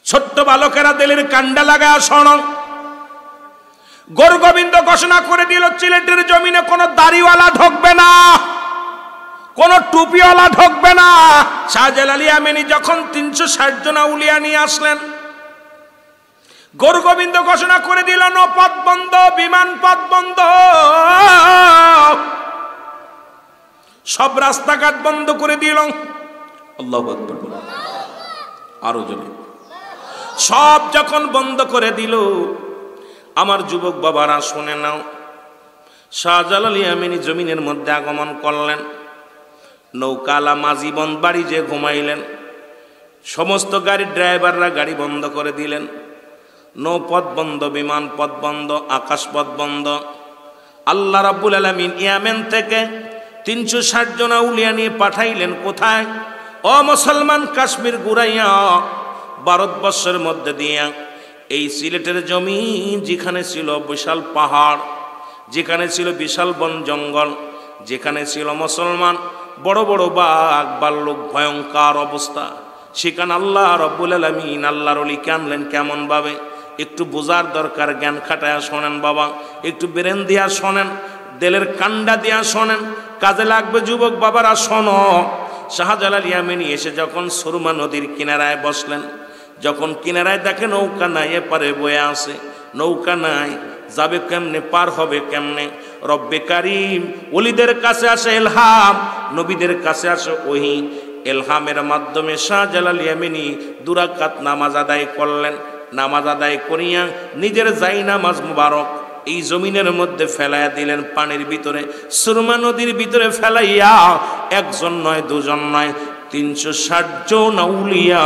ছোট্ট বালকেরা দিলের কান্ডা লাগায় শোনো, গৌর গোবিন্দ ঘোষণা করে দিল সিলেটের জমিনে কোনো দাড়িওয়ালা ঢুকবে না, কোন টুপিওয়ালা ঢুকবে না। শাহজালাল ইয়ামানী যখন 360 জন আউলিয়া নিয়ে আসলেন, গৌর গোবিন্দ ঘোষণা করে দিল নৌপথ বন্ধ, বিমান পথ বন্ধ, সব রাস্তাঘাট বন্ধ করে দিল। আল্লাহু আকবার, আরো জোরে। সব যখন বন্ধ করে দিল, আমার যুবক বাবারা শুনে নাও, শাহজালাল ইয়ামানী জমিনের মধ্যে আগমন করলেন। নৌকালা মাঝিবন বাড়ি যে ঘুমাইলেন, সমস্ত গাড়ির ড্রাইভাররা গাড়ি বন্ধ করে দিলেন। নৌপথ বন্ধ, বিমান পথ বন্ধ, আকাশ পথ বন্ধ। আল্লাহ রাব্বুল আলামিন ইয়ামেন থেকে 360 জন আউলিয়া নিয়ে পাঠাইলেন কোথায়? ও মুসলমান, কাশ্মীর ঘুরাইয়া ভারতবর্ষের মধ্যে দিয়া এই সিলেটের জমিন যেখানে ছিল বিশাল পাহাড়, যেখানে ছিল বিশাল বন জঙ্গল, যেখানে ছিল মুসলমান বড় বড় বাঘ ভাল্লুক, ভয়ঙ্কর অবস্থা, সেখানে আল্লাহ রাব্বুল আলামিন আল্লাহর ওলিকে আনলেন কেমন ভাবে? একটু বোঝার দরকার, জ্ঞান খাটায়া শোনেন বাবা, একটু ব্রেন দিয়া শোনেন, দিলের কান্ডা দিয়া শোনেন, কাজে লাগবে যুবক বাবারা শোনো। শাহজালাল ইয়ামানী এসে যখন সুরমা নদীর কিনারায় বসলেন, যখন কিনারায় দেখে নৌকা নাই, এপারে বয়ে আসে, নৌকা নাই, যাবে কেমনে, পার হবে কেমনে? রব্বে কারিম ওলিদের কাছে আসে ইলহাম, নবীদের কাছে আসে ওহী। ইলহামের মাধ্যমে শাহজালাল ইয়ামানী 2 রাকাত নামাজ আদায় করলেন। নামাজ আদায় করিয়া নিজের জায়নামাজ মুবারক এই জমিনের মধ্যে ফেলাইয়া দিলেন, পানির ভিতরে, সুরমা নদীর ভিতরে ফেলাইয়া, একজন নয়, দুজন নয়, 360 জন আউলিয়া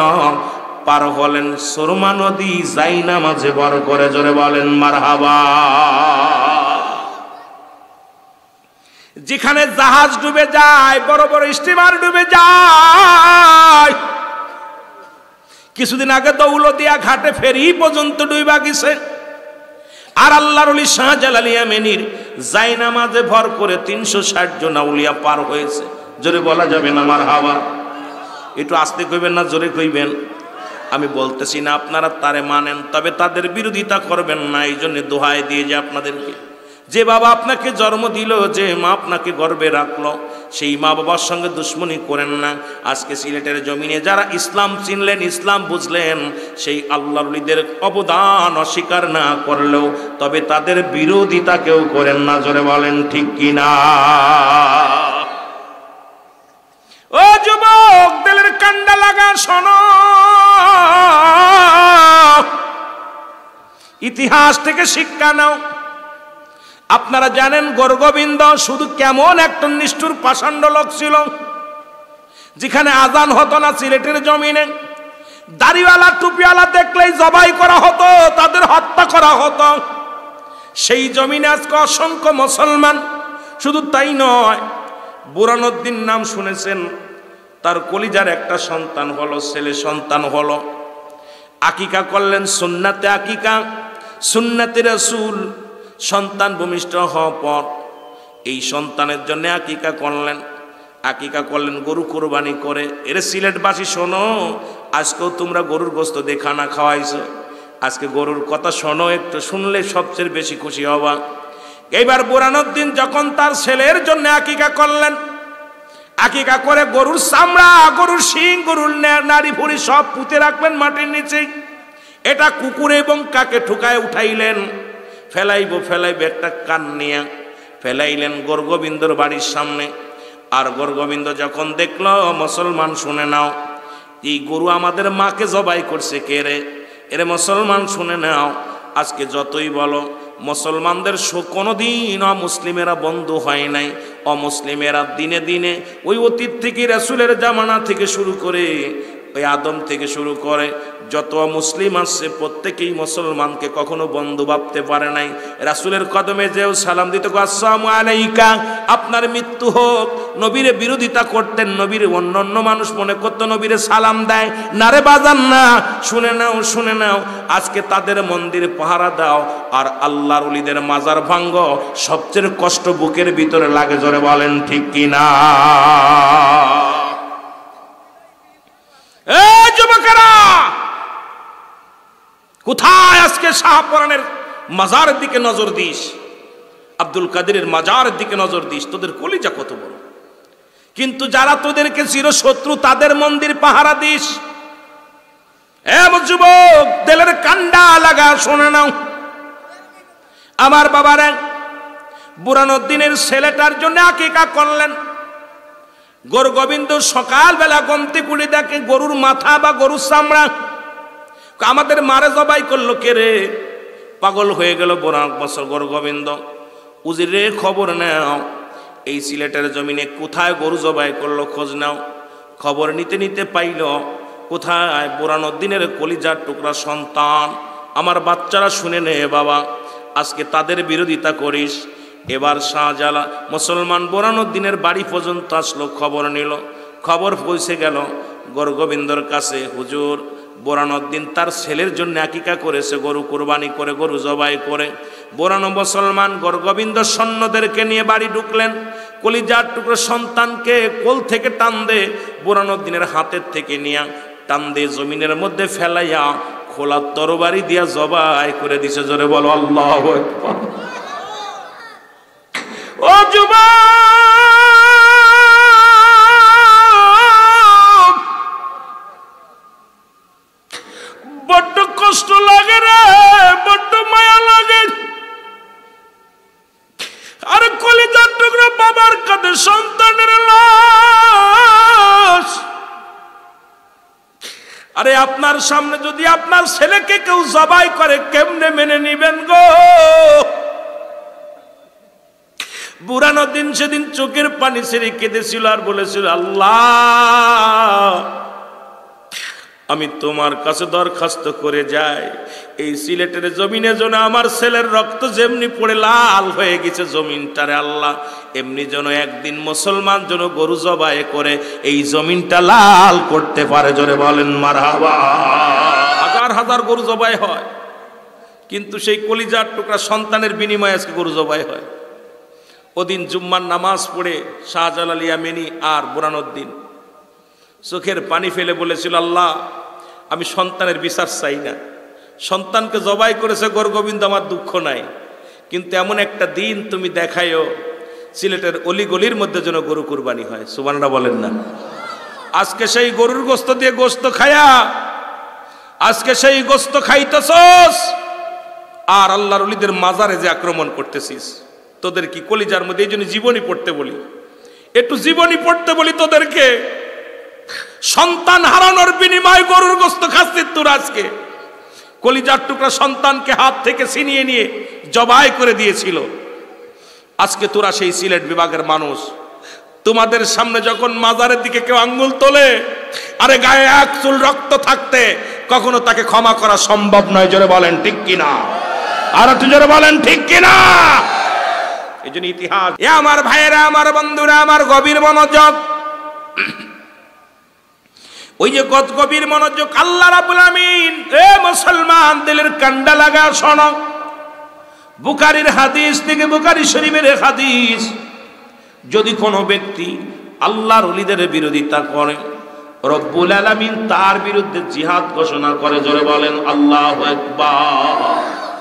পার হলেন সুরমা নদী জায়নামাজে বড় করে। জোরে বলেন মারহাবা। যেখানে জাহাজ ডুবে যায়, বড় বড় স্টিমার ডুবে যায়, কিছুদিন আগে দৌলতিয়া ঘাটে ফেরি পর্যন্ত ডুবা গেছে। আর আল্লাহর ওলি শাহজালাল ইয়ামানীর জায়নামাজে ভর করে 360 জন আউলিয়া পার হয়েছে। জোরে বলা যাবে না মারহাবা? একটু আস্তে কইবেন না জোরে কইবেন? আমি বলতেছি না আপনারা তারে মানেন, তবে তাদের বিরোধিতা করবেন না। এই জন্য দোহাই দিয়ে যে আপনাদেরকে, যে বাবা আপনাকে জন্ম দিল, যে মা আপনাকে গর্বে রাখলো, সেই মা বাবার সঙ্গে দুশ্মনী করেন না। আজকে সিলেটের জমিনে যারা ইসলাম চিনলেন, ইসলাম বুঝলেন, সেই আল্লাহর ওলিদের অবদান অস্বীকার না করলেও তবে তাদের বিরোধিতা কেউ করেন না। জোরে বলেন ঠিক কিনা? ও যুবক, দিলের কান্ডা লাগা শোনো, ইতিহাস থেকে শিক্ষা নাও। আপনারা জানেন গৌর গোবিন্দ শুধু কেমন একটা নিষ্ঠুর পাষাণ্ড লোক ছিল, যেখানে আজান হতো না সিলেটের জমিনে, দাড়িওয়ালা টুপিওয়ালা দেখলেই জবাই করা হতো, তাদের হত্যা করা হতো। সেই জমিনে আজকে অসংখ্য মুসলমান, শুধু তাই নয়, বুরহানুদ্দিন নাম শুনেছেন, তার কলিজার একটা সন্তান হলো, ছেলে সন্তান হলো, আকিকা করলেন, সুন্নাতে আকিকা, সুন্নাতে রাসূল। সন্তান ভূমিষ্ঠ হওয়ার পর এই সন্তানের জন্য আকিকা করলেন। আকিকা করলেন গরু কোরবানি করে। এর সিলেটবাসী শোনো, আজকেও তোমরা গরুর গোস্ত দিয়ে খানা খাওয়াইছো, আজকে গরুর কথা শোনো, একটু শুনলে সবচেয়ে বেশি খুশি হবা। এইবার বুরহানুদ্দিন যখন তার ছেলের জন্য আকিকা করলেন, আকিকা করে গরুর চামড়া, গরুর শিং, গরুর নাড়ি ভুঁড়ি সব পুঁতে রাখবেন মাটির নিচে। এটা কুকুর এবং কাকে ঠুকায় উঠাইলেন, ফেলাইব একটা কান নিয়ে ফেলাইলেন গৌর গোবিন্দর বাড়ির সামনে। আর গৌর গোবিন্দ যখন দেখলো, মুসলমান শুনে নাও, এই গরু আমাদের মাকে জবাই করছে কে রে? এরে মুসলমান শুনে নাও, আজকে যতই বলো, মুসলমানদের কোনোদিন অমুসলিমেরা বন্ধু হয় নাই। অমুসলিমেরা দিনে দিনে ওই অতীত থেকে, রাসূলের জামানা থেকে শুরু করে, ওই আদম থেকে শুরু করে যত মুসলিম আছে, প্রত্যেকেই মুসলমানকে কখনো বন্ধু ভাবতে পারে নাই। রাসূলের কদমে যেও সালাম দিত, আসসালামু আলাইকা, আপনার মৃত্যু হোক। নবীরে বিরোধিতা করতেন, নবীর অন্য মানুষ মনে করতো নবীরে সালাম দেয় না রে বাজান না। শুনে নাও, শুনে নাও, আজকে তাদের মন্দির পাহারা দাও আর আল্লাহর ওলিদের মাজার ভাঙ্গ, সবচেয়ে কষ্ট বুকের ভিতরে লাগে। জোরে বলেন ঠিক কিনা? যুবকেরা, কোথায় আজকে শাহপরানের মাজারের দিকে নজর দিস, আব্দুল কাদেরের মাজারের দিকে নজর দিস, তোদের কলিজা কত বড়। কিন্তু যারা তোদেরকে চিরশত্রু তাদের মন্দির পাহারা দিস। যুবক, দিলের কান্ডা লাগা শোনে নাও। আমার বাবার বুরানুদ্দিনের ছেলেটার জন্য আকিকা করলেন। গরু গোবিন্দ সকালবেলা গমতি কুড়ি দেখে গরুর মাথা বা গরুর চামড়া, আমাদের মারে জবাই করলো কে রে? পাগল হয়ে গেল বছর গরু গোবিন্দ। উজিরে খবর নাও, এই সিলেটের জমিনে কোথায় গরু জবাই করলো খোঁজ নাও। খবর নিতে নিতে পাইল কোথায় বুরানুদ্দিনের কলিজার টুকরা সন্তান। আমার বাচ্চারা শুনে নে বাবা, আজকে তাদের বিরোধিতা করিস। এবার শাহজালাল মুসলমান বুরানুদ্দিনের বাড়ি পর্যন্ত আসলো, খবর নিল। খবর পৌঁছে গেল গরগোবিন্দর কাছে, হুজুর বুরানুদ্দিন তার ছেলের জন্য আকিকা করেছে, গরু কুরবানি করে, গরু জবাই করে। বুরানো মুসলমান গরগোবিন্দ সৈন্যদেরকে নিয়ে বাড়ি ঢুকলেন। কলিজার টুকরো সন্তানকে কোল থেকে টান দে, বুরানুদ্দিনের হাতের থেকে নিয়ে টান দিয়ে জমিনের মধ্যে ফেলাইয়া খোলা তরবারি দিয়া জবাই করে দিছে। জোরে বলো আল্লাহু আকবার। ও যুবক, বড্ড কষ্ট লাগে রে, বড্ড মায়া লাগে। আর কলিজার টুকরো বাবার কাঁধে সন্তানের লাশ। আরে আপনার সামনে যদি আপনার ছেলেকে কেউ জবাই করে কেমনে মেনে নিবেন গো? বুরানুদ্দিন সেদিন চোখের পানি ছেড়ে কেঁদেছিল আর বলেছিল, আল্লাহ আমি তোমার কাছে দরখাস্ত করে যাই, এই সিলেটের জমিনে যেন আমার ছেলের রক্ত যেমনি পড়ে লাল হয়ে গেছে জমিনটারে আল্লাহ, এমনি যেন একদিন মুসলমান যেন গরু জবাই করে এই জমিনটা লাল করতে পারে। জোরে বলেন মারহাবা। হাজার হাজার গরু জবাই হয়, কিন্তু সেই কলিজার টুকরা সন্তানের বিনিময়ে আজকে গরু জবাই হয়। ওদিন জুম্মার নামাজ পড়ে শাহজালাল ইয়ামানি আর বুরানুদ্দিন চোখের পানি ফেলে বলেছিল, আল্লাহ আমি সন্তানের বিচার চাই না, সন্তানকে জবাই করেছে গরগোবিন্দ, আমার দুঃখ নাই, কিন্তু এমন একটা দিন তুমি দেখায়ও সিলেটের অলিগলির মধ্যে যেন গরু কুরবানি হয়। সুবহানাল্লাহ বলেন না। আজকে সেই গরুর গোস্ত দিয়ে গোস্ত খায়া, আজকে সেই গোস্ত খাইতেছস আর আল্লাহর ওলিদের মাজারে যে আক্রমণ করতেছিস। তোদের কি কলিজার মধ্যে? এই জন্য জীবনী পড়তে বলি, একটু জীবনী পড়তে বলি তোদেরকে। সন্তান হারানোর বিনিময়ে গরুর গোস্ত খাচ্ছিস তোরা। আজকে কলিজার টুকরা সন্তানকে হাত থেকে ছিনিয়ে নিয়ে জবাই করে দিয়েছিল। আজকে তোরা সেই সিলেট বিভাগের মানুষ, তোমাদের সামনে যখন মাজারের দিকে কেউ আঙ্গুল তোলে, আরে গায়ে এক চুল রক্ত থাকতে কখনো তাকে ক্ষমা করা সম্ভব নয়। জোরে বলেন ঠিক কিনা? আর একটু জোরে বলেন ঠিক কিনা? এই জন্য ইতিহাস। এ আমার ভাইয়েরা, আমার বন্ধুরা, আমার গভীর মনোযোগ, ওই যে গভীর মনোযোগ। আল্লাহ রাব্বুল আমিন, এ মুসলমান দিলের কান্ডা লাগা শোনো। বুখারীর হাদিস থেকে, বুখারী শরীফের হাদিস, যদি কোনো ব্যক্তি আল্লাহর ওলিদের বিরোধিতা করে, রব্বুল আলামিন তার বিরুদ্ধে জিহাদ ঘোষণা করে। জোরে বলেন আল্লাহু আকবার।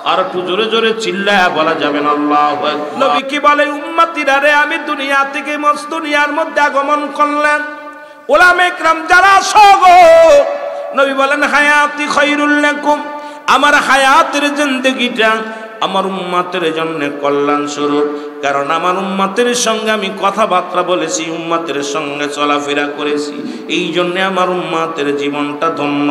আর একটু জোরে জোরে চিল্লায়া বলা যাবে না আল্লাহু আকবার। নবী কি বলে, উম্মতিরা রে, আমি দুনিয়া থেকে দুনিয়ার মধ্যে আগমন করলাম, উলামা ইকরাম যারা সগো, নবী বলেন হায়াতি খায়রুল লাকুম, আমার হায়াতের জিন্দেগিটা আমার উম্মতের জন্য কল্যাণ স্বরূপ। কারণ আমার উম্মতের সঙ্গে আমি কথাবার্তা বলেছি, উম্মতের সঙ্গে চলাফেরা করেছি, এই জন্য আমার উম্মতের জীবনটা ধন্য।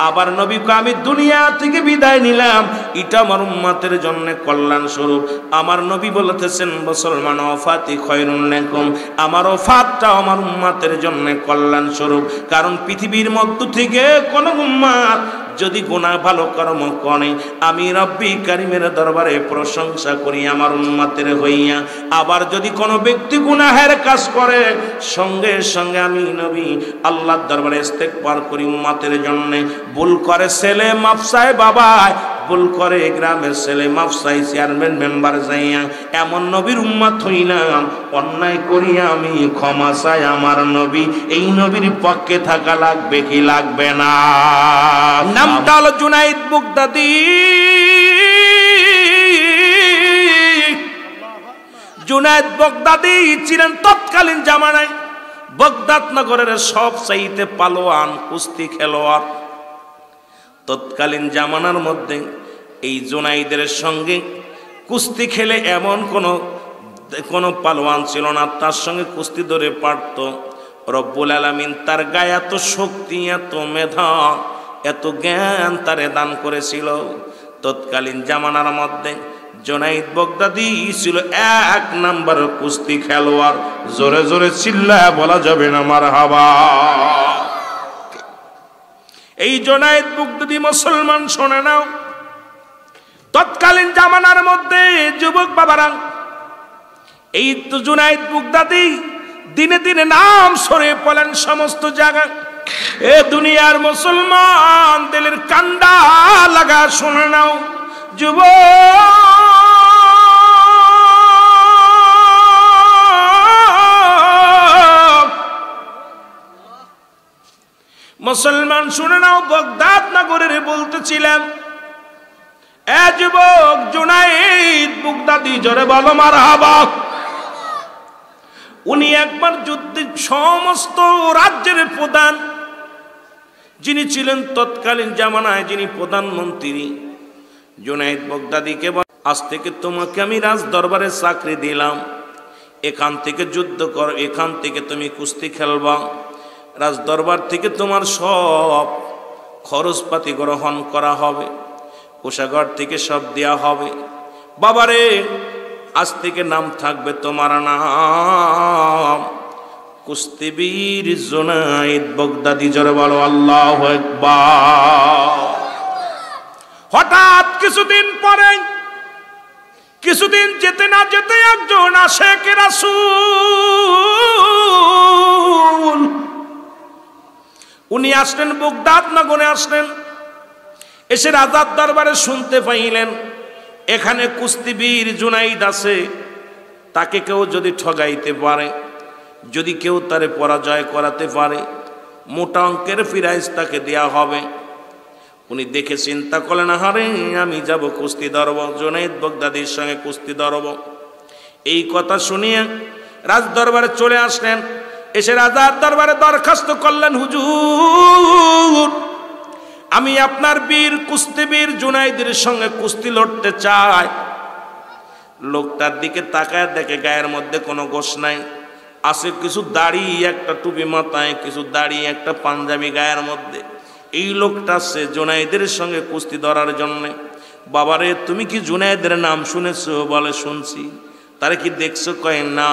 আবার নবীকে আমি দুনিয়া থেকে বিদায় নিলাম, এটা আমার উম্মতের জন্য কল্যাণ স্বরূপ। আমার নবী বলতেছেন, মুসলমান ওফাতি খায়রুল লাকুম, আমার ওফাতটা আমার উম্মতের জন্য কল্যাণ স্বরূপ। কারণ পৃথিবীর মধ্য থেকে কোন উম্মত যদি গুনাহ ভালো কর্ম করে, আমি রব্বি কারীমের দরবারে প্রশংসা করি আমার উম্মতের হইয়া। আবার যদি কোনো ব্যক্তি গুনাহের কাজ করে, সঙ্গে সঙ্গে আমি নবী আল্লাহর দরবারে ইস্তেগফার করি উম্মতের জন্য। ভুল করে ছেলে মাফ চায় বাবা, ভুল করে গ্রামের ছেলে মাফসাই চেয়ারম্যান মেম্বার যাইয়া এমন নবীর উম্মত হইলাম, অন্যায় করিয়া আমি ক্ষমা চাই আমার নবী, এই নবীর পক্ষে থাকা লাগবে কি লাগবে না? নামটা হলো জুনাইদ বাগদাদি। জুনাইদ বাগদাদি ছিলেন তৎকালীন জামানায় বাগদাদ নগরের সব চাইতে পালোয়ান কুস্তি খেলোয়াড়। তৎকালীন জামানার মধ্যে এই জুনাইদের সঙ্গে কুস্তি খেলে এমন কোন পালোয়ান ছিল না তার সঙ্গে কুস্তি ধরে পারত। রব্বুল আলামিন তার গায়ে এত শক্তি, এত মেধা, এত জ্ঞান তারে দান করেছিল। তৎকালীন জামানার মধ্যে জুনাইদ বাগদাদি ছিল 1 নাম্বার কুস্তি খেলোয়াড়। জোরে জোরে চিল্লায় বলা যাবে না মারহাবা। এই জুনাইদ বাগদাদি মুসলমান শোনে নাও, তৎকালীন জামানার মধ্যে যুবক বাবারা এই তো জুনাইদ বাগদাদি দিনে দিনে নাম সরে পড়েন সমস্ত জায়গায়। এ দুনিয়ার মুসলমান দিলের কান্ডা লাগা শুনে নাও যুবক, মুসলমান শুনে নাও। বাগদাদ নগরের বলতেছিলাম, এ যুবক জুনাইদ বাগদাদি, জোরে বলো মারহাবা। উনি একবার যুদ্ধে সমস্ত রাজ্যের প্রধান, যিনি ছিলেন তৎকালীন জামানায় যিনি প্রধানমন্ত্রী, জুনাইদ বাগদাদিকে আজ থেকে তোমাকে আমি রাজ দরবারে চাকরি দিলাম, এখান থেকে যুদ্ধ কর, এখান থেকে তুমি কুস্তি খেলবা, রাজ দরবার থেকে তোমার সব খরচপাতি গ্রহণ করা হবে, কোষাগার থেকে সব দেয়া হবে। বাবারে আজ থেকে নাম থাকবে তোমার নাম কুস্তিবীর জুনাইদ বাগদাদি। জোরে বলো আল্লাহু আকবার। হঠাৎ কিছুদিন যেতে না যেতে একজন আশিক রাসূল উনি আসলেন, বাগদাদ নগরে আসলেন। এসে রাজার দরবারে শুনতে পাইলেন এখানে কুস্তিবীর জুনাইদ আছে, তাকে কেউ যদি ঠগাইতে পারে, যদি কেউ তারে পরাজয় করাতে পারে, মোটা অঙ্কের প্রাইজ তাকে দেয়া হবে। উনি দেখে চিন্তা করলেন, আরে আমি যাব কুস্তি ধরব, জুনাইদ বাগদাদির সঙ্গে কুস্তি ধরব। এই কথা শুনিয়ে রাজ দরবারে চলে আসলেন। এসে রাজার দরবারে দরখাস্ত করলেন, হুজুর আমি আপনার বীর কুস্তিবীর জুনাইদের সঙ্গে কুস্তি লড়তে চাই। লোকটার দিকে তাকায় দেখে গায়ের মধ্যে কোনো গোশ নাই, আছে কিছু দাড়ি, একটা টুপি মাথায়, কিছু দাড়ি, একটা পাঞ্জাবি গায়ের মধ্যে। এই লোকটা সে জুনাইদের সঙ্গে কুস্তি ধরার জন্য। বাবারে তুমি কি জুনাইদের নাম শুনেছো? বলে শুনছি। তারে কি দেখছো? কয় না।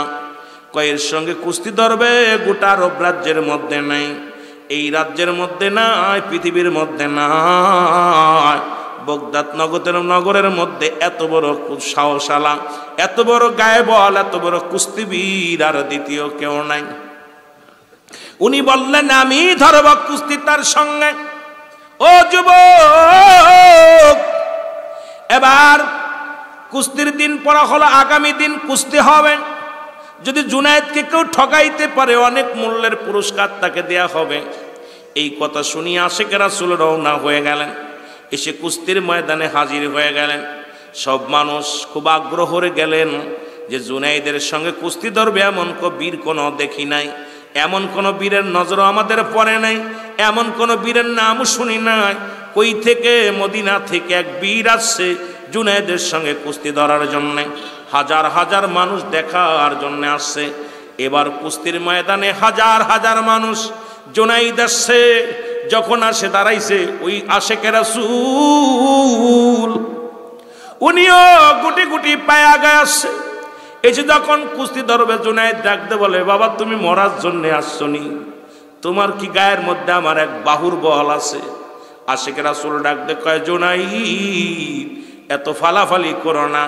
কয়ের সঙ্গে কুস্তি ধরবে গোটা আরব রাজ্যের মধ্যে নাই, এই রাজ্যের মধ্যে নাই, পৃথিবীর মধ্যে নাই, বাগদাদ নগরের মধ্যে এত বড় সাহসালা, এত বড় গায়ে বল, এত বড় কুস্তিবীর আর দ্বিতীয় কেউ নাই। উনি বললেন আমি ধরব কুস্তি তার সঙ্গে। ও যুবক, এবার কুস্তির দিন পড়া হলো, আগামী দিন কুস্তি হবে। যদি জুনাইদকে কেউ ঠকাইতে পারে অনেক মূল্যের পুরস্কার তাকে দেয়া হবে। এই কথা শুনিয়ে আশিক রাসূল রওনা হয়ে গেলেন। এসে কুস্তির ময়দানে হাজির হয়ে গেলেন। সব মানুষ খুব আগ্রহে গেলেন যে জুনাইদের সঙ্গে কুস্তি ধরবে, এমন বীর কোনো দেখি নাই, এমন কোন বীরের নজরও আমাদের পড়ে নাই, এমন কোন বীরের নামও শুনি নাই। কই থেকে? মদিনা থেকে এক বীর আসছে জুনাইদের সঙ্গে কুস্তি ধরার জন্যে। হাজার হাজার মানুষ দেখার জন্য আসছে। এবার কুস্তির ময়দানে হাজার হাজার মানুষ। জুনাইদ আসছে, যখন আসে দাঁড়াইছে ওই আশিক রাসূল, উনিও গুটি গুটি পায়ে আগায় আসছে। এসে যখন কুস্তি ধরবে জুনাইদ ডাকতে বলে, বাবা তুমি মরার জন্য আসছো নি? তোমার কি গায়ের মধ্যে আমার এক বাহুর বল আছে? আশিক রাসূল ডাকতে কয়, জুনাইদ এত ফালাফালি করো না,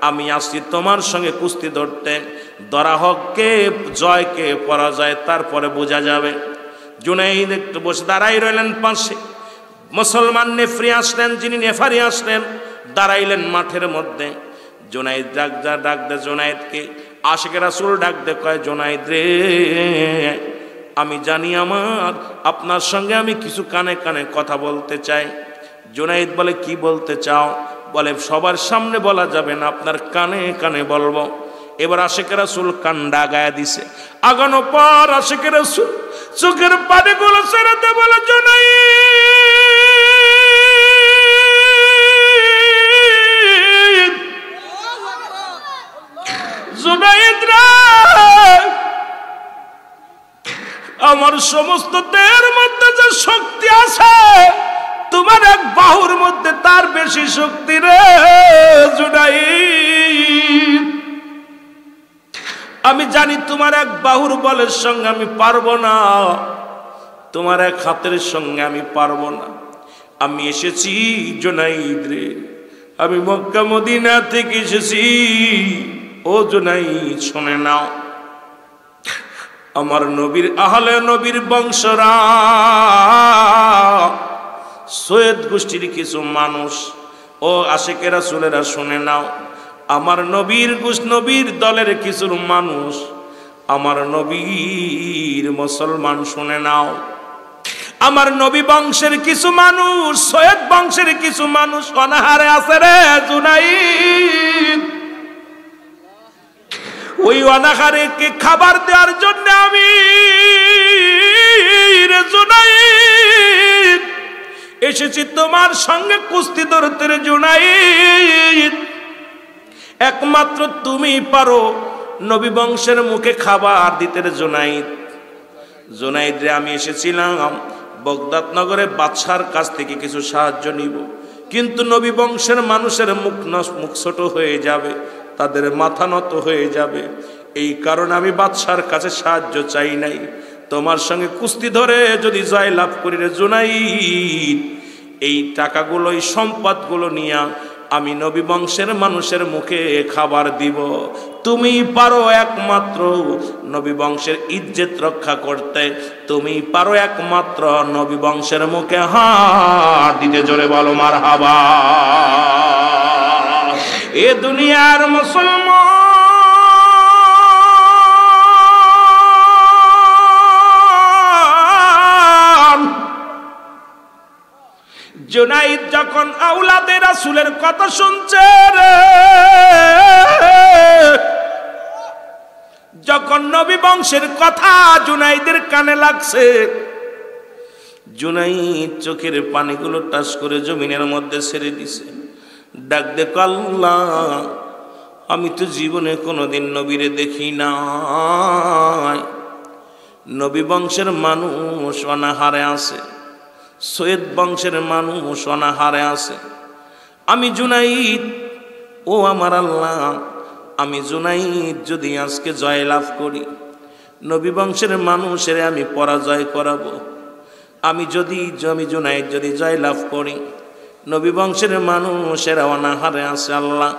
আমি আসছি তোমার সঙ্গে কুস্তি ধরতে। ধরা হোক কে জয় কে পরাজয়, তারপরে বোঝা যাবে। জুনাইদ একটু বসে দাঁড়াই রইলেন পাশে। মুসলমান নেফরি আসলেন, যিনি নেফারি আসলেন, দাঁড়াইলেন মাঠের মধ্যে। জুনাইদ ডাক দে জুনাইদকে, আশিকে রাসূল ডাক দে, কয় জুনাইদ রে, আমি জানি আপনার সঙ্গে আমি কিছু কানে কানে কথা বলতে চাই। জুনাইদ বলে, কি বলতে চাও? বলে, সবার সামনে বলা যাবে না, আপনার কানে কানে বলবো। এবার আশিকে রাসূল কান্ডা গায়ে দিছে। আগানো পর আশিকে রাসূল চোখের পানিগুলো ছেড়ে বলে, জুনাইদ রে, আমার সমস্ত দেহের মধ্যে যে শক্তি আছে, তোমার এক বাহুর মধ্যে তার বেশি শক্তি রে জুনাইদ। আমি জানি তোমার এক বাহুর বলের সঙ্গে আমি পারবো না, তোমার এক হাতের সঙ্গে আমি পারবো না। আমি এসেছি জুনাইদ রে, আমি মক্কা মদিনা থেকে এসেছি। ও জুনাইদ, শুনে নাও, আমার নবীর আহলে নবীর বংশরা, সৈয়দ গোষ্ঠীর কিছু মানুষ, ও আশিকে রাসূলেরা, শুনে নাও, আমার নবীর দলের কিছু মানুষ, আমার নবীর মুসলমান, শুনে নাও, আমার নবী বংশের কিছু মানুষ, সৈয়দ বংশের কিছু মানুষ অনাহারে আছে রে জুনাইদ। ওই অনাহারেকে খাবার দেওয়ার জন্য আমি রে জুনাইদ এসেছি তোমার সঙ্গে কুস্তি ধরতে রে জুনাইদ। একমাত্র তুমি পারো নবী বংশের মুখে খাবার দিতে রে জুনাইদ। জুনাইদ রে, আমি এসেছিলাম বগদাদ নগরে বাদশার কাছ থেকে কিছু সাহায্য নিব, কিন্তু নবী বংশের মানুষের মুখ ছোট হয়ে যাবে, তাদের মাথা নত হয়ে যাবে, এই কারণে আমি বাদশার কাছে সাহায্য চাই নাই। তোমার সঙ্গে কুস্তি ধরে যদি জয় লাভ করি রে জুনাইদ, এই টাকাগুলো, এই সম্পদগুলো নিয়ে আমি নবী বংশের মানুষের মুখে খাবার দিব। তুমি পারো একমাত্র নবী বংশের ইজ্জত রক্ষা করতে, তুমি পারো একমাত্র নবী বংশের মুখে হাত দিতে। জোরে বলো মারহাবা। এ দুনিয়ার মুসলমান, জুনাইদ যখন আওলাদে রাসূলের কথা শুনছে রে, যখন নবী বংশের কথা জুনাইদের কানে লাগছে, জুনাইদ চোখের পানিগুলো টাস করে জমিনের মধ্যে ছেড়ে দিছে। ডাক দেখ, আল্লাহ, আমি তো জীবনে কোনোদিন নবীরে দেখি নাই। নবী বংশের মানুষ অনাহারে আছে, সৈয়দ বংশের মানুষ অনাহারে আছে। আমি জুনাইদ, ও আমার আল্লাহ, আমি জুনাইদ যদি আজকে জয় লাভ করি, নবী বংশের মানুষের আমি পরাজয় করাবো। আমি জুনাইদ যদি জয় লাভ করি, নবী বংশের মানুষেরা অনাহারে আছে আল্লাহ,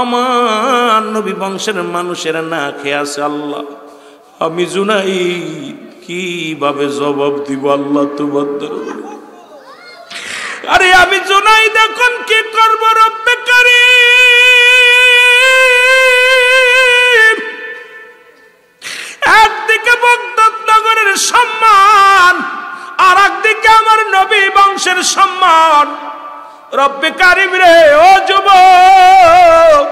আমার নবী বংশের মানুষেরা না খেয়ে আছে আল্লাহ, আমি জুনাইদ কিভাবে জবাব দিব আল্লাহ তোমার দরবারে? আরে আমি জুনাইদ এখন কি করব রব্বে কারীম? একদিকে বগদাদ নগরের সম্মান, আর একদিকে আমার নবী বংশের সম্মান। রব্বে কারীম রে, ও যুবক,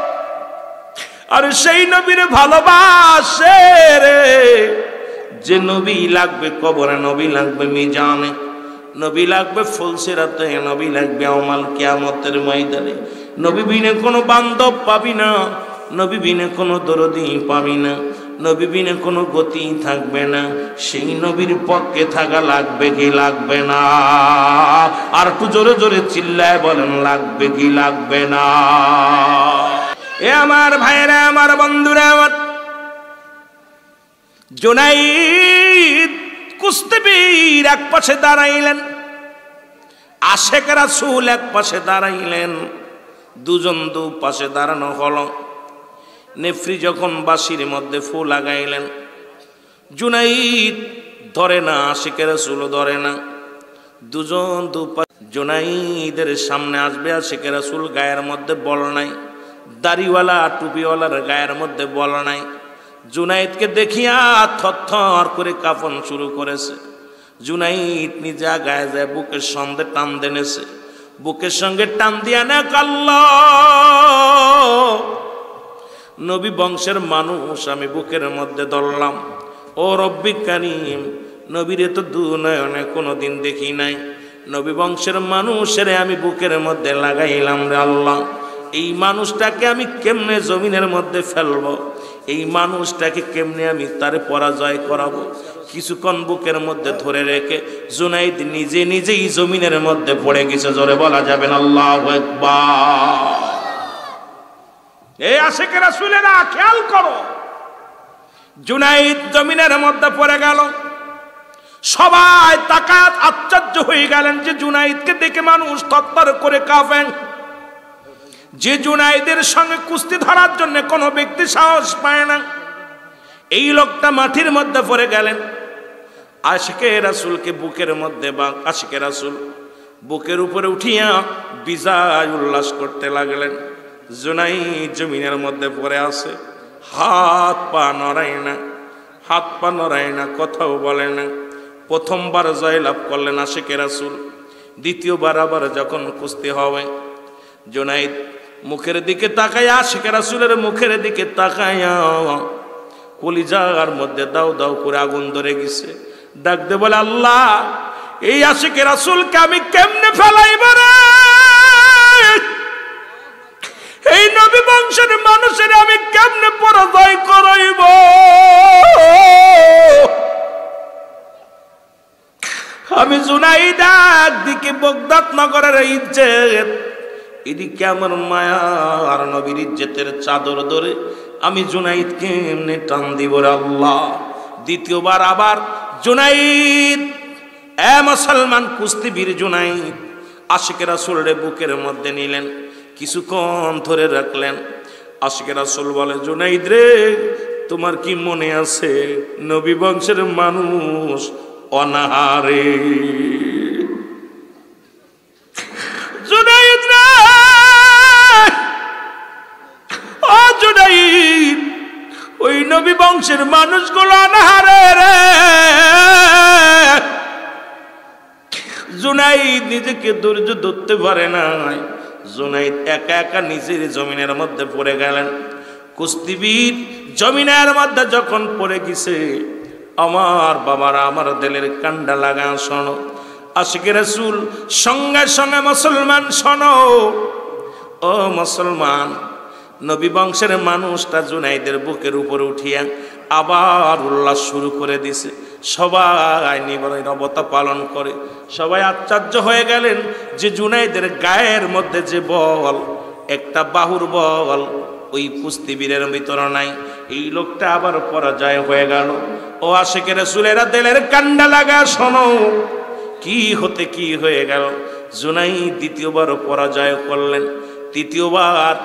আর সেই নবীর ভালোবাসে রে, যে নবী লাগবে কবরে, নবী লাগবে মিজানে, নবী লাগবে ফুলসিরাতে, নবী লাগবে আমাল কিয়ামতের ময়দানে। নবী বিনে কোনো বান্ধব পাবি না, নবী বিনে কোনো দরদি পাবি না, নবী বিনে কোনো গতি থাকবে না। সেই নবীর পক্ষে থাকা লাগবে কি লাগবে না? আর একটু জোরে জোরে চিল্লায় বলেন, লাগবে কি লাগবে না? এ আমার ভাইরা, আমার বন্ধুরা, আমার জুনাইদ কুস্তিবীর এক পাশে দাঁড়াইলেন, আশিক রাসূল এক পাশে দাঁড়াইলেন, দুজন দু পাশে দাঁড়ানো হলো। নেফরি যখন বাঁশির মধ্যে ফু লাগাইলেন, জুনাইদ ধরে না, আশিক রাসূল ধরে না, দুজন দু পাশে। জুনাইদের সামনে আসবে আশিকে রাসূল, গায়ের মধ্যে বল নাই, দাড়িওয়ালা টুপিওয়ালার গায়ের মধ্যে বল নাই। জুনাইদকে দেখিয়া থরথর করে কাঁপন শুরু করেছে। জুনাইদ নিজে গায়ে যায় বুকের সঙ্গে টান দেনেছে, বুকের সঙ্গে টান দিয়া না আল্লাহ, নবী বংশের মানুষ আমি বুকের মধ্যে ধরলাম। ও রব্বি কারীম, নবীরে তো দুনয়নে কোনোদিন দেখি নাই, নবী বংশের মানুষের আমি বুকের মধ্যে লাগাইলাম রে আল্লাহ। এই মানুষটাকে আমি কেমনে জমিনের মধ্যে ফেলবো, এই মানুষটাকে কেমনে আমি তারে পরাজয় করাবো। কিছুক্ষণ বুকের মধ্যে ধরে রেখে জুনাইদ নিজে নিজেই জমিনের মধ্যে পড়ে গেছে। জোরে বলা যাবে না আল্লাহু আকবার। এই আশিকে রাসূলেরা খেয়াল করো, জুনাইদ জমিনের মধ্যে পড়ে গেল। সবাই তাকাত আশ্চর্য হয়ে গেলেন যে জুনাইদকে দেখে মানুষ তত্তর করে কাঁপেন। যে জুনাইদের সঙ্গে কুস্তি ধরার জন্য কোনো ব্যক্তি সাহস পায় না, এই লোকটা মাটির মধ্যে পড়ে গেলেন। আশিকে রাসূলকে বুকের মধ্যে বা আশিকে রাসূল বুকের উপরে উঠিয়া বিজয় উল্লাস করতে লাগলেন। জুনাইদ জমিনের মধ্যে পড়ে আছে, হাত পা নড়ায় না, হাত পা নড়ায় না, কথাও বলে না। প্রথমবার জয়লাভ করলেন আশিকে রাসূল। দ্বিতীয়বার আবার যখন কুস্তি হবে, জুনাইদ মুখের দিকে তাকায়া, আশিকে রাসূলের মুখের দিকে তাকায়া কলিজার মধ্যে দাও দাও করে আগুন ধরে গেছে। ডাক দে বলে, আল্লাহ এই আশিকে রাসূলকে আমি কেমনে ফেলাইব রে, এই নবী বংশের মানুষের আমি কেমনে পরাজয় করাইব। আমি জুনাইদ একদিকে বাগদাদ নগরের ইজ্জত, এদিকে আমার মায়া আর নবীর ইজ্জতের চাদর ধরে আমি জুনাইদকে এমনি টান দিব রে আল্লাহ। দ্বিতীয়বার আবার জুনাইদ, এ মুসলমান কুস্তিবীর জুনাইদ আশিকে রাসূলের বুকের মধ্যে নিলেন, কিছুক্ষণ ধরে রাখলেন। আশিকে রাসূল বলে, জুনাইদ রে তোমার কি মনে আছে নবী বংশের মানুষ অনাহারে? জুনাইদ রে, ও জুনাইদ, ওই নবী বংশের মানুষগুলো অনাহারে রে। জুনাইদ নিজেকে ধৈর্য ধরতে পারে নাই, জুনাইদ একা একা নিজের জমিনের মধ্যে পড়ে গেলেন। কুস্তিবীর জমিনের মধ্যে যখন পড়ে গেছে, আমার বাবারা আমার দিলের কান্ডা লাগা শোনো, আশিকে রাসূল সঙ্গে সঙ্গে মুসলমান শোনো, ও মুসলমান, নবী বংশের মানুষটা জুনাইদের বুকের উপরে উঠিয়া আবার উল্লাস শুরু করে দিছে। সবাই নীরবতা পালন করে, সবাই আশ্চর্য হয়ে গেলেন যে জুনাইদের গায়ের মধ্যে যে বল, একটা বাহুর বল ওই কুস্তিবীরের ভিতরে নাই। এই লোকটা আবার পরাজয় হয়ে গেল। ও আশিকে রাসূলেরা দিলের কান্ডা লাগা শোনো, কি হতে কি হয়ে গেল। জুনাইদ দ্বিতীয়বার পরাজয় করলেন। তৃতীয়বার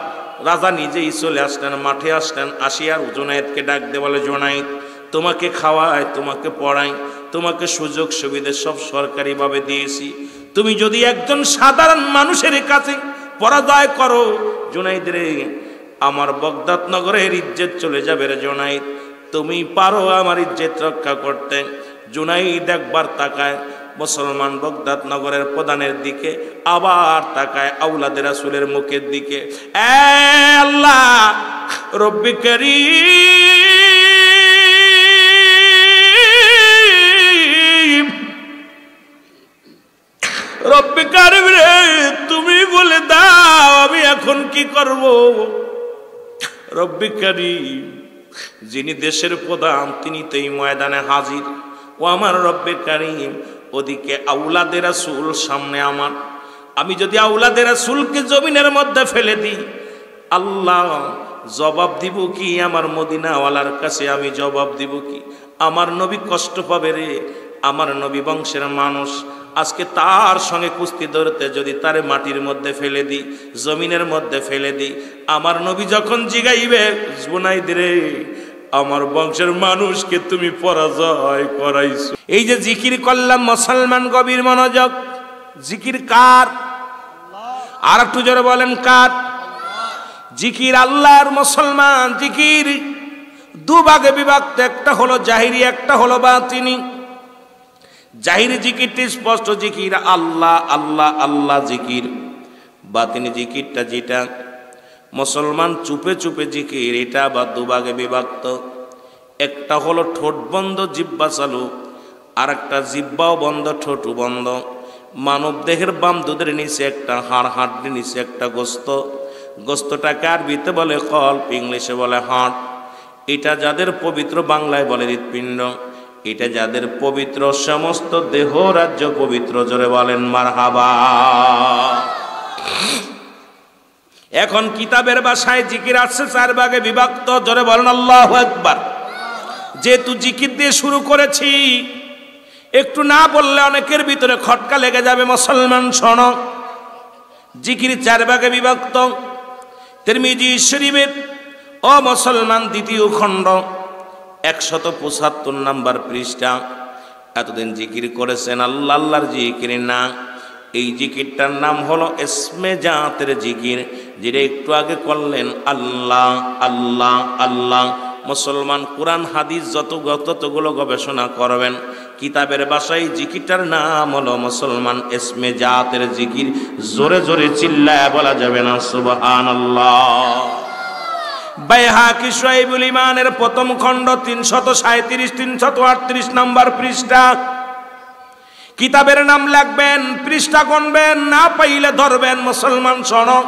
রাজা নিজেই চলে আসলেন, মাঠে আসলেন। আসিয়ার জুনাইদকে ডাক দিয়ে বলে, জুনাইদ তোমাকে খাওয়াই, তোমাকে পড়াই, তোমাকে সুযোগ সুবিধা সব সরকারিভাবে দিয়েছি, তুমি যদি একজন সাধারণ মানুষের কাছে পরাজয় করো, জুনাইদ রে আমার বাগদাদ নগরের ইজ্জত চলে যাবে রে জুনাইদ, তুমি পারো আমার ইজ্জত রক্ষা করতে। জুনাইদ একবার তাকায় মুসলমান বাগদাদ নগরের প্রধানের দিকে, আবার তাকায় আওলাদে রাসূলের মুখের দিকে। এ আল্লাহ রব্বি কারীম, রব্বি কারীম রে তুমি বলে দাও আমি এখন কি করব। রব্বি কারীম, যিনি দেশের প্রধান তিনি তো এই ময়দানে হাজির। ও আমার রব্বি কারীম, ওদিকে আওলাদে রাসূল সামনে আমার, আমি যদি আওলাদে রাসূলকে জমিনের মধ্যে ফেলে দিই, আল্লাহ জবাব দিব কি আমার মদিনাওয়ালার কাছে? আমি জবাব দিব কি? আমার নবী কষ্ট পাবে রে। আমার নবী বংশের মানুষ, আজকে তার সঙ্গে কুস্তি ধরতে যদি তারে মাটির মধ্যে ফেলে দিই, জমিনের মধ্যে ফেলে দিই, আমার নবী যখন জিগাইবে, জুনাইদ রে আমার বংশের মানুষকে তুমি পরাজয় করাইছো। এই যে জিকির করলাম মুসলমান, গভীর মনোযোগ, জিকির কার? আর একটু জোরে বলেন কার? জিকির আল্লাহর। মুসলমান জিকির দুভাগে বিভক্ত, একটা হলো জাহিরি, একটা হলো বাতিনি। জাহিরি জিকিরটি স্পষ্ট জিকির, আল্লাহ আল্লাহ আল্লাহ জিকির। বাতিনি জিকিরটা যেটা মুসলমান চুপে চুপে জিকির, এটা বা দুভাগে বিভক্ত। একটা হলো ঠোঁট বন্ধ জিহ্বা চালু, আর একটা জিহ্বাও বন্ধ ঠোঁটও বন্ধ। মানব দেহের বাম দুধের নিচে একটা হাড়, হাড়ের নিচে একটা গোস্ত। গোস্তটাকে আরবিতে বলে কল্প, ইংলিশে বলে হার্ট। এটা যাদের পবিত্র, বাংলায় বলে হৃৎপিণ্ড। এটা যাদের পবিত্র, সমস্ত দেহ রাজ্য পবিত্র। জোরে বলেন মারহাবা। এখন কিতাবের ভাষায় জিকির আসছে চার ভাগে বিভক্ত। জোরে বলেন আল্লাহু আকবার। যেহেতু জিকির দিয়ে শুরু করেছি, একটু না বললে অনেকের ভিতরে খটকা লেগে যাবে। মুসলমান শোনো, জিকির চার ভাগে বিভক্ত। তিরমিজি শরীফের ও মুসলমান দ্বিতীয় খণ্ড 175 নম্বর পৃষ্ঠা। এতদিন জিকির করেছেন আল্লাহ, আল্লাহর জিকির না। এই জিকিরটার নাম হলো ইসমে জাতের জিকির, যেটা একটু আগে করলেন আল্লাহ আল্লাহ আল্লাহ। মুসলমান কোরআন হাদিস যতগুলো গবেষণা করবেন, কিতাবের ভাষায় জিকিরটার নাম হলো মুসলমান ইসমে জাতের জিকির। জোরে জোরে চিল্লায় বলা যাবে না সুবহানাল্লাহ। বাইহাকি শুআইবুল ঈমানের প্রথম খণ্ড 337 338 নম্বর পৃষ্ঠা। কিতাবের নাম লিখবেন, পৃষ্ঠা গুনবেন, না পাইলে ধরবেন। মুসলমান শোনো,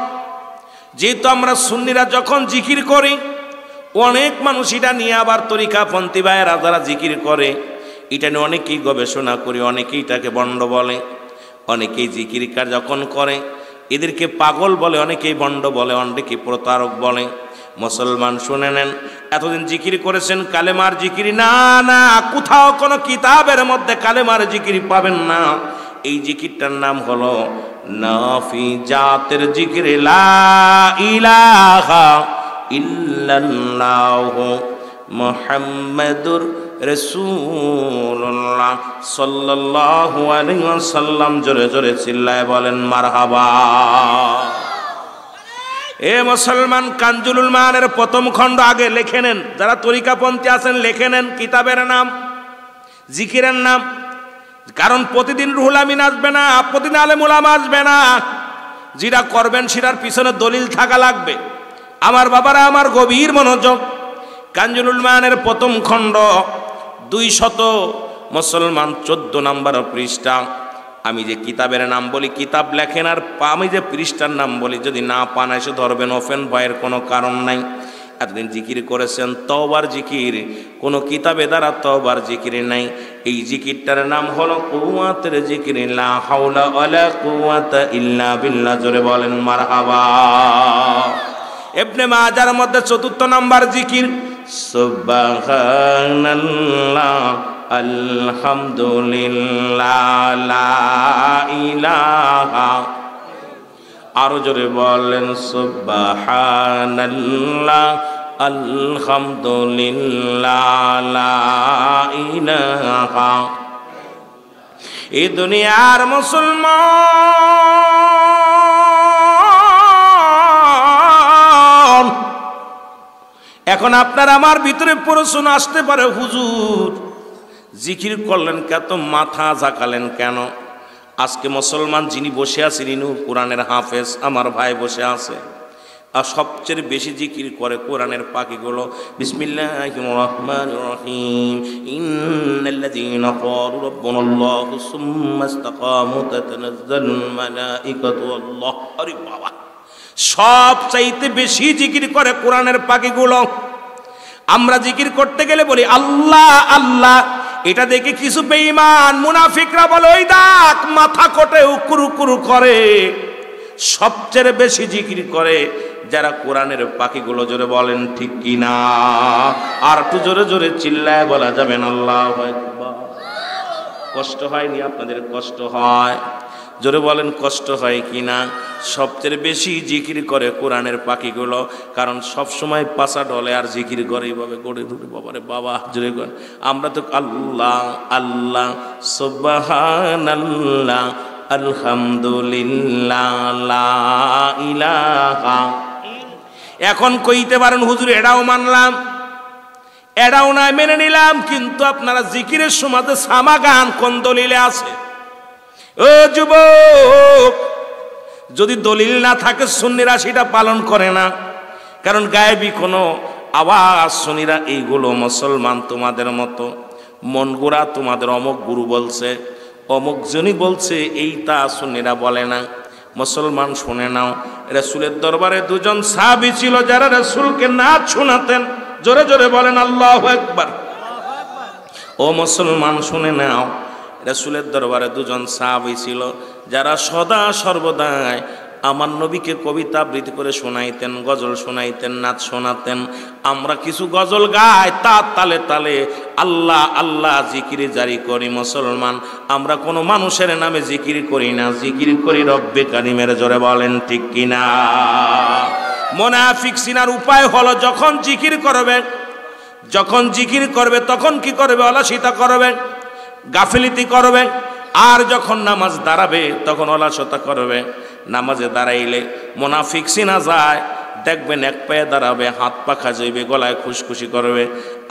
যেহেতু আমরা সুন্নিরা যখন জিকির করি, অনেক মানুষ এটা নিয়ে আবার তরিকাপন্থী ভাইয়েরা যারা জিকির করে, এটা নিয়ে অনেকেই গবেষণা করি, অনেকেই এটাকে বন্ড বলে। অনেকেই জিকির কার যখন করে এদেরকে পাগল বলে, অনেকেই বন্ড বলে, অনেকেই প্রতারক বলে। মুসলমান শুনে নেন, এতদিন জিকির করেছেন কালেমার জিকির না, না কোথাও কোনো কিতাবের মধ্যে কালেমার জিকির পাবেন না। এই জিকিরটার নাম হলো নাফি জাতের জিকির, লা ইলাহা ইল্লাল্লাহু মুহাম্মাদুর রাসূলুল্লাহ সাল্লাল্লাহু আলাইহি ওয়াসাল্লাম। জোরে জোরে চিল্লায় বলেন মারহাবা। এ মুসলমান, কানজুলুল মানের প্রথম খণ্ড আগে লিখে নেন। যারা তরিকাপন্থী আছেন লিখে নেন কিতাবের নাম, জিকিরের নাম। কারণ প্রতিদিন রুহুল আমিন আসবে না, প্রতিদিন আলেম উলামা আসবে না। যেটা করবেন সেটার পিছনে দলিল থাকা লাগবে। আমার বাবারা, আমার গভীর মনোযোগ। কানজুলুল মানের প্রথম খণ্ড 200 মুসলমান 14 নম্বর পৃষ্ঠা। আমি যে কিতাবের নাম বলি, কিতাব লেখেন, আর আমি যে পৃষ্ঠার নাম বলি, যদি না পান এসে ধরবেন, ওপেন ভয়ের কোনো কারণ নাই। এতদিন জিকির করেছেন তওবার জিকির, কোনো কিতাবে দ্বারা তওবার জিকির নাই। এই জিকিরটার নাম হলো কুওয়াতের জিকির, লা হাওলা ওয়ালা কুওয়াতা ইল্লা বিল্লাহ। জোরে বলেন মারহাবা। ইবনে মাজার মধ্যে 4 নম্বর জিকির, সুবহানাল্লাহ আলহামদুলিল্লাহ লা ইলাহা। আরো জোরে বলেন সুবহানাল্লাহ আলহামদুলিল্লাহ লা ইলাহা। এই দুনিয়ার মুসলমান, এখন আপনার আমার ভিতরে প্রশ্ন আসতে পারে, হুজুর জিকির করলেন কত, মাথা ঝাঁকালেন কেন? আজকে মুসলমান যিনি বসে আছেন, ইনি কোরআনের হাফেজ, আমার ভাই বসে আছে, আর সবচেয়ে বেশি জিকির করে কোরআনের পাখিগুলো। বিসমিল্লাহির রহমানির রহিম, ইন্নাল্লাযীনা ক্বালু রাব্বুনাল্লাহু সুম্মা ইসতাকামু তাতানাজ্জালুল মালাঈকাতু আল্লাহ। আরে বাবা, সবচাইতে বেশি জিকির করে কোরআনের পাখিগুলো। আমরা জিকির করতে গেলে বলি আল্লাহ আল্লাহ, এটা দেখে কিছু বেঈমান মুনাফিকরা বলে, ওই দেখ মাথা কোটে উকুরু কুরু করে। সবচেয়ে বেশি জিকির করে যারা কোরআনের পাখিগুলো। জোরে বলেন ঠিক কিনা? আর একটু জোরে জোরে চিল্লায় বলা যাবেন আল্লাহু আকবার। কষ্ট হয়নি আপনাদের? কষ্ট হয়? জোরে বলেন কষ্ট হয় কিনা? সবচেয়ে বেশি জিকির করে কোরআনের পাখিগুলো, কারণ সব সময় পাছা ঢলে আর জিকির করে এইভাবে গড়ে ধরে। বাবারে বাবা, জোরে করেন। আমরা তো আল্লাহ আল্লাহ সুবহানাল্লাহ আলহামদুলিল্লাহ লা ইলাহা। এখন কইতে পারেন হুজুর এটাও মানলাম, এটাও নয় মেনে নিলাম, কিন্তু আপনারা জিকিরের সময় সামা গান কোন দলিলে আছে? ও যুবক, যদি দলিল না থাকে সুন্নিরা সেটা পালন করে না, কারণ গায়েবী কোনো আওয়াজ সুন্নিরা এইগুলো মুসলমান তোমাদের মতো মন গোড়া তোমাদের অমুক গুরু বলছে, অমুক জনই বলছে, এইটা সুন্নিরা বলে না। মুসলমান শুনে নাও, রাসূলের দরবারে দুজন সাহাবী ছিল যারা রাসূলকে নাচ শোনাতেন। জোরে জোরে বলেন আল্লাহু আকবার। ও মুসলমান শুনে নাও, রাসূলের দরবারে দুজন সাহাবী ছিল যারা সদা সর্বদাই আমার নবীকে কবিতা আবৃত্তি করে শোনাইতেন, গজল শোনাইতেন, নাচ শোনাতেন। আমরা কিছু গজল গাই, তার তালে তালে আল্লাহ আল্লাহ জিকির জারি করি। মুসলমান আমরা কোনো মানুষের নামে জিকির করি না, জিকির করি রব্বে কারিমের। জোরে বলেন ঠিক কিনা? মুনাফিক চিনার উপায় হলো যখন জিকির করবে, যখন জিকির করবে তখন কি করবে? অলসিতা করবে, গাফিলতি করবে। আর যখন নামাজ দাঁড়াবে তখন অলসতা করবে। নামাজে দাঁড়াইলে মুনাফিক চিনা যায়, দেখবেন এক পায়ে দাঁড়াবে, হাত পাখা যাইবে, গলায় খুশখুশি করবে।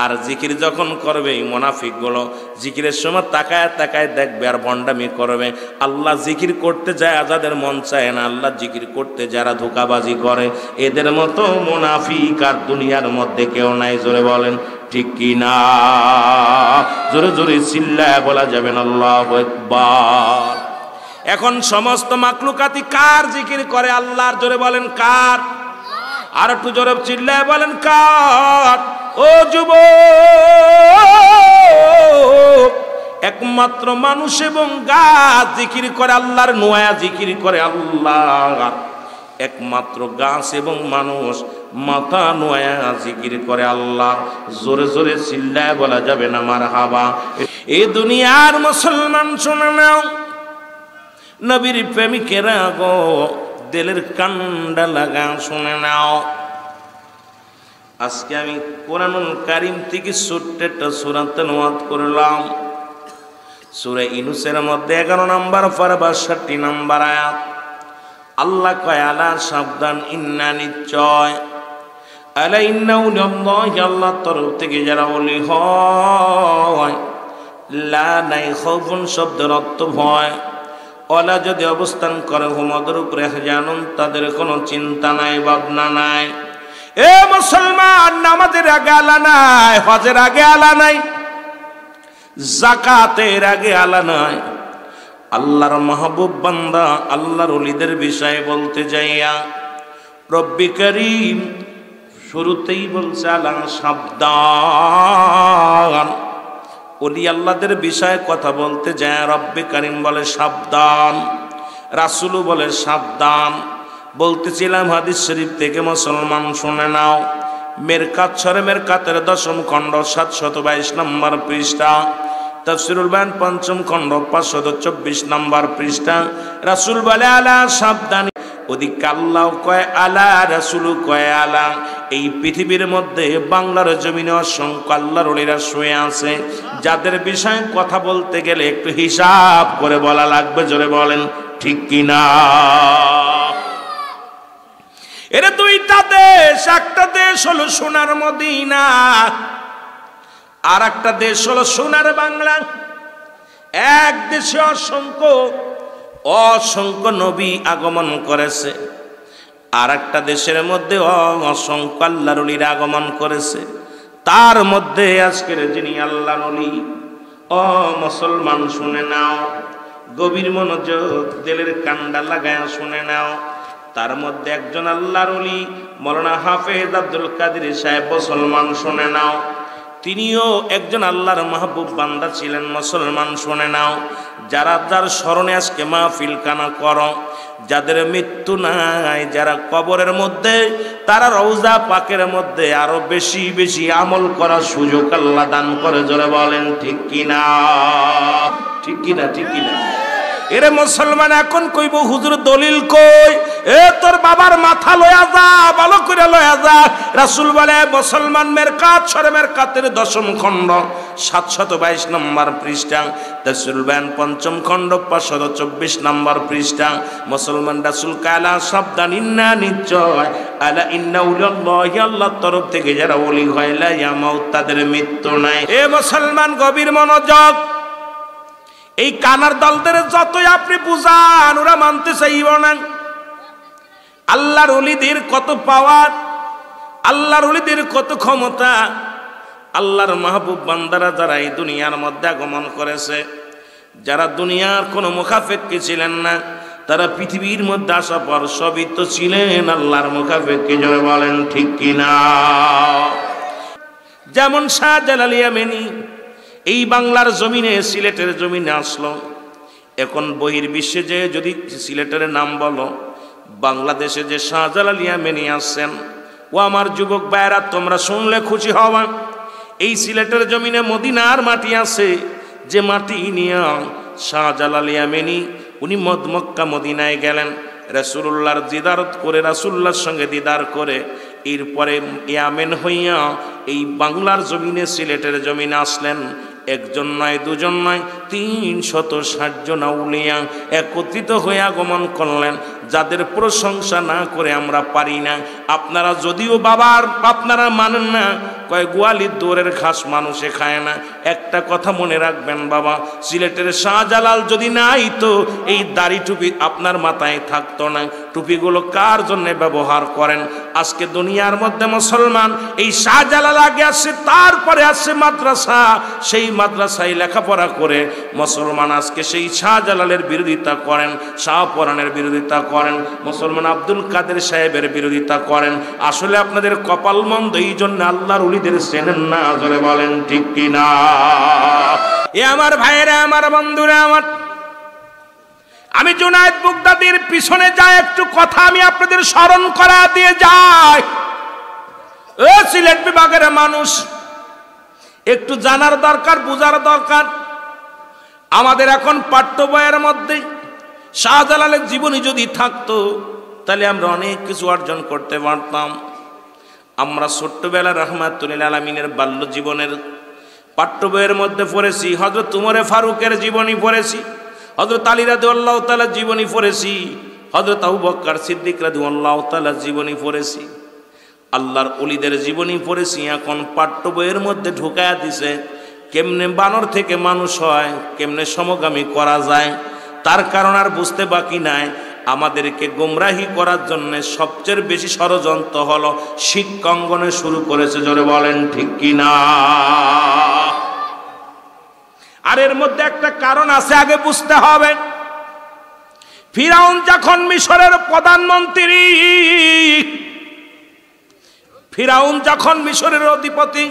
আর জিকির যখন করবে এই মুনাফিকগুলো জিকিরের সময় তাকায় তাকায় দেখবে আর ভণ্ডামি করবে। আল্লাহ জিকির করতে যায় যাদের মন চায় না, আল্লাহ জিকির করতে যারা ধোঁকাবাজি করে, এদের মতো মুনাফিক আর দুনিয়ার মধ্যে কেউ নাই। জোরে বলেন ঠিক কি না? জোরে জোরে চিল্লায় বলা যাবেন আল্লাহু আকবার। এখন সমস্ত মাখলুকাতি কার জিকির করে? আল্লাহর। জোরে বলেন কার? আর একটু জোরে চিল্লায় বলেন কার? ও যুবক, একমাত্র মানুষ এবং গাছ জিকির করে আল্লাহর, নোয়া জিকির করে আল্লাহ। একমাত্র গাছ এবং মানুষ মাথা নোয়া জিকির করে আল্লাহ। জোরে জোরে চিল্লায় বলা যাবে না মারহাবা। এই দুনিয়ার মুসলমান শুনে নাও, নবীর প্রেমিকেরা গো, দিলের কান্ডা লাগা শুনে নাও। আজকে আমি কোরআনুল কারীম থেকে ছোট্ট একটা সূরা তেলাওয়াত করলাম। সূরা ইউনূসের মধ্যে 11 নম্বর পারা 62 নম্বর আয়াত। আল্লাহ কয় আলা সাবধান, ইন্না নিশ্চয়, আলা ইন্নাহু লিল্লাহি, আল্লাহর তরফ থেকে যারা ওলি হয়, লা নাই খাউফুন শব্দের অর্থ ভয়, ওলা যদি অবস্থান করে হুমদের উপরে জানুন, তাদের কোনো চিন্তা নাই, ভাবনা নাই। এ মুসলমান, নামাজের আগে আলা নাই, হজের আগে আলা নাই, যাকাতের আগে আলা নাই। আল্লাহর মাহবুব বান্দা আল্লাহর ওলিদের বিষয়ে বলতে যাইয়া রব্বি করিম শুরুতেই বলছে আলা সাবধান। ওলি আল্লাহদের বিষয়ে কথা বলতে যায় রব্বে কারীম বলে সাবধান, রাসূলও বলে সাবধান। বলতেছিলাম হাদিস শরীফ থেকে, মুসলমান শুনে নাও। মেরকাত সরে মেরকাতের 10ম খণ্ড 722 নম্বর পৃষ্ঠা, তাফসীরুল বায়ান 5ম খণ্ড 524 নম্বর পৃষ্ঠা। রাসূল বলে আলা সাবধান। ওদিকে আল্লাহ কয় আলা, রাসূলও কয় আলা। এই পৃথিবীর মধ্যে বাংলার জমিনে অসংখ্য আল্লাহর ওলিরা শুয়ে আছে, যাদের বিষয়ে কথা বলতে গেলে একটু হিসাব করে বলা লাগবে। জোরে বলেন ঠিক কিনা? এর দুইটা দেশ, একটা দেশ হলো সোনার মদিনা, আর একটা দেশ হলো সোনার বাংলা। এক দেশে অসংখ্য নবী আগমন করেছে, আর একটা দেশের মধ্যে অসংখ্য আল্লাহর ওলিরা আগমন করেছে। তার মধ্যে আজকের যিনি আল্লাহর ওলি, ও মুসলমান শুনে নাও, গভীর মনোযোগ, দিলের কান্ডা লাগায় শুনে নাও। তার মধ্যে একজন আল্লাহর ওলি মাওলানা হাফেজ আব্দুল কাদের সাহেব। মুসলমান শুনে নাও, তিনিও একজন আল্লাহর মাহবুব বান্দা ছিলেন। মুসলমান শুনে নাও, যারা যার স্মরণে আজকে মাহফিল কানা করো, যাদের মৃত্যু নাই, যারা কবরের মধ্যে, তারা রওজা পাকের মধ্যে আরো বেশি বেশি আমল করার সুযোগ আল্লাহ দান করে। জোরে বলেন ঠিক কিনা? ঠিক কিনা? ঠিক কিনা? এরে মুসলমান, এখন কইব হুজুর দলিল কই? এ তোর বাবার মাথা লয়া যা, ভালো করে লয়া যা। রাসূল বলে মুসলমান মেরকাত সরে মেরকাতের 10ম খণ্ড 722 নম্বর পৃষ্ঠা, তাফসীরুল বায়ান 5ম খণ্ড 524 নম্বর পৃষ্ঠা। মুসলমান রাসূল কালা সাবধান, ইন্না নিশ্চয়, আলা ইন্না উলিল্লাহি, আল্লাহর তরফ থেকে যারা ওলি হয়, লা ইয়ামাউত, তাদের মৃত্যু নাই। এ মুসলমান গভীর মনোযোগ। এই কানার দলদের যতই আপনি বুঝান ওরা মানতে চাইব না। আল্লাহর ওলিদের কত পাওয়ার, আল্লাহর ওলিদের কত ক্ষমতা। আল্লাহর মাহবুব বান্দারা যারা এই দুনিয়ার মধ্যে আগমন করেছে, যারা দুনিয়ার কোনো মুখাপেক্ষী ছিলেন না, তারা পৃথিবীর মধ্যে আসা পর সবই তো ছিলেন আল্লাহর মুখাপেক্ষী। জোরে বলেন ঠিক কিনা? যেমন শাহজালাল ইয়ামানি এই বাংলার জমিনে, সিলেটের জমিনে আসলো। এখন বহির্বিশ্বে যে যদি সিলেটের নাম বলো, বাংলাদেশে যে শাহজালাল ইয়ামানি আসছেন, ও আমার যুবক ভাইরা তোমরা শুনলে খুশি হবা। এই সিলেটের জমিনে মদিনার মাটি আছে, যে মাটি নিয়ে শাহজালাল ইয়ামানি উনি মক্কা মদিনায় গেলেন, রাসূলুল্লাহর দিদারত করে, রাসূলুল্লাহর সঙ্গে দিদার করে, এরপরে ইয়ামেন হইয়া এই বাংলার জমিনে, সিলেটের জমিনে আসলেন। একজন নয়, দুজন নয়, 360 জন আউলিয়া একত্রিত হয়ে আগমন করলেন, যাদের প্রশংসা না করে আমরা পারি না। আপনারা যদিও বাবার আপনারা মানেন না, কয় গোয়ালির দৌড়ের ঘাস মানুষে খায় না। একটা কথা মনে রাখবেন বাবা, সিলেটের শাহজালাল যদি নাই তো এই দাড়ি টুপি আপনার মাথায় থাকতো না। টুপিগুলো কার জন্য ব্যবহার করেন? আজকে দুনিয়ার মধ্যে মুসলমান এই শাহজালাল আগে আসছে, তারপরে আসছে মাদ্রাসা। সেই মাদ্রাসায় লেখাপড়া করে মুসলমান আজকে সেই শাহজালালের বিরোধিতা করেন, শাহপরানের বিরোধিতা করেন, মুসলমান আব্দুল কাদের সাহেবের বিরোধিতা করেন। আসলে আপনাদের কপাল মন্দ, এই জন্য আল্লাহর ওলিদের চেনেন না। জোরে বলেন ঠিক কিনা? এ আমার ভাইয়েরা, আমার বন্ধুরা, আমার আমি জুনায়েদ বাগদাদীর পিছনে যাই, একটু কথা আমি আপনাদের স্মরণ করা দিয়ে যাই। ও সিলেট বিভাগের মানুষ, একটু জানার দরকার, বুঝার দরকার। আমাদের এখন পাঠ্য বইয়ের মধ্যে শাহজালালের জীবনী যদি থাকতো, তাহলে আমরা অনেক কিছু অর্জন করতে পারতাম। আমরা ছোট্টবেলা রহমাতুল্লিল আলামিনের বাল্য জীবনের পাঠ্য বইয়ের মধ্যে পড়েছি, হযরত উমরে ফারুকের জীবনী পড়েছি, হযরত আলী রাদিয়াল্লাহু তাআলা জীবনী পড়েছি, হযরত আবু বকর সিদ্দিক রাদিয়াল্লাহু তাআলা জীবনী পড়েছি, আল্লাহর ওলিদের জীবনী পড়েছি। এখন পাঠ্য বইয়ের মধ্যে ঢুকায়া দিছে কেমনে বানর থেকে মানুষ হয়, কেমনে সমগামী করা যায়। তার কারণ আর বুঝতে বাকি নাই। আমাদেরকে গোমরাহি করার জন্য সবচেয়ে বেশি ষড়যন্ত্র হলো শিক্ষাঙ্গনে শুরু করেছে। জোরে বলেন ঠিক কিনা? আর এর মধ্যে একটা কারণ আছে, আগে বুঝতে হবে। ফিরাউন যখন মিশরের প্রধানমন্ত্রী, ফিরাউন যখন মিশরের অধিপতি,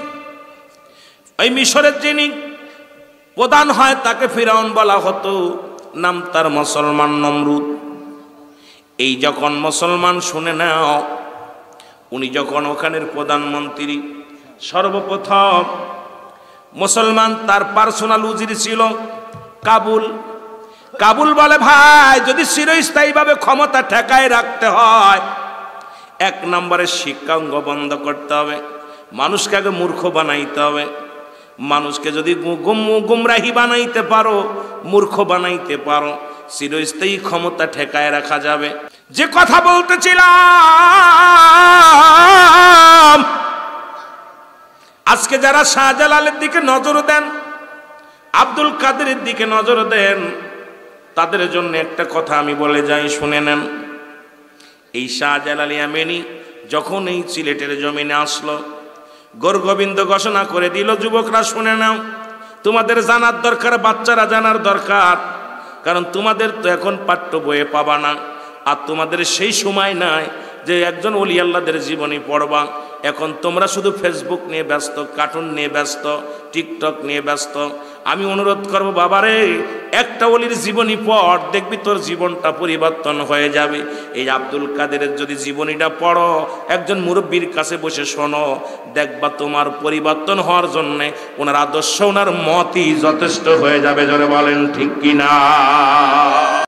এই মিশরের যিনি প্রধান হয় তাকে ফিরাউন বলা হতো, নাম তার মুসলমান নমরুদ। এই যখন মুসলমান শুনে নাও, উনি যখন ওখানের প্রধানমন্ত্রী, সর্বপ্রথম মুসলমান তার পার্সোনাল উজির ছিল কাবুল। কাবুল বলে, ভাই যদি চিরস্থায়ীভাবে ক্ষমতা ঠেকায় রাখতে হয়, 1 নম্বরে শিক্ষাঙ্গ বন্ধ করতে হবে, মানুষকে আগে মূর্খ বানাইতে হবে। মানুষকে যদি গুমরাহি বানাইতে পারো, মূর্খ বানাইতে পারো, চিরস্থায়ী ক্ষমতা ঠেকায় রাখা যাবে। যে কথা বলতেছিলাম, আজকে যারা শাহজালালের দিকে নজর দেন, আব্দুল কাদেরের দিকে নজর দেন, তাদের জন্য একটা কথা আমি বলে যাই, শুনে নেন। এই শাহজালাল ইয়ামানি যখন এই সিলেটের জমিনে আসলো, গোরগোবিন্দ ঘোষণা করে দিল, যুবকরা শুনে নাও, তোমাদের জানার দরকার, বাচ্চারা জানার দরকার। কারণ তোমাদের তো এখন পাঠ্য বইয়ে পাবা না, আর তোমাদের সেই সময় নাই যে একজন ওলি আল্লাহদের জীবনী পড়বা। এখন তোমরা শুধু ফেসবুক নিয়ে ব্যস্ত, কার্টুন নিয়ে ব্যস্ত, টিকটক নিয়ে ব্যস্ত। আমি অনুরোধ করবো, বাবারে একটা ওলির জীবনী পড়, দেখবি তোর জীবনটা পরিবর্তন হয়ে যাবে। এই আব্দুল কাদেরের যদি জীবনীটা পড়ো, একজন মুরব্বীর কাছে বসে শোনো, দেখবা তোমার পরিবর্তন হওয়ার জন্যে ওনার আদর্শ, ওনার মতই যথেষ্ট হয়ে যাবে। জোরে বলেন ঠিক কিনা?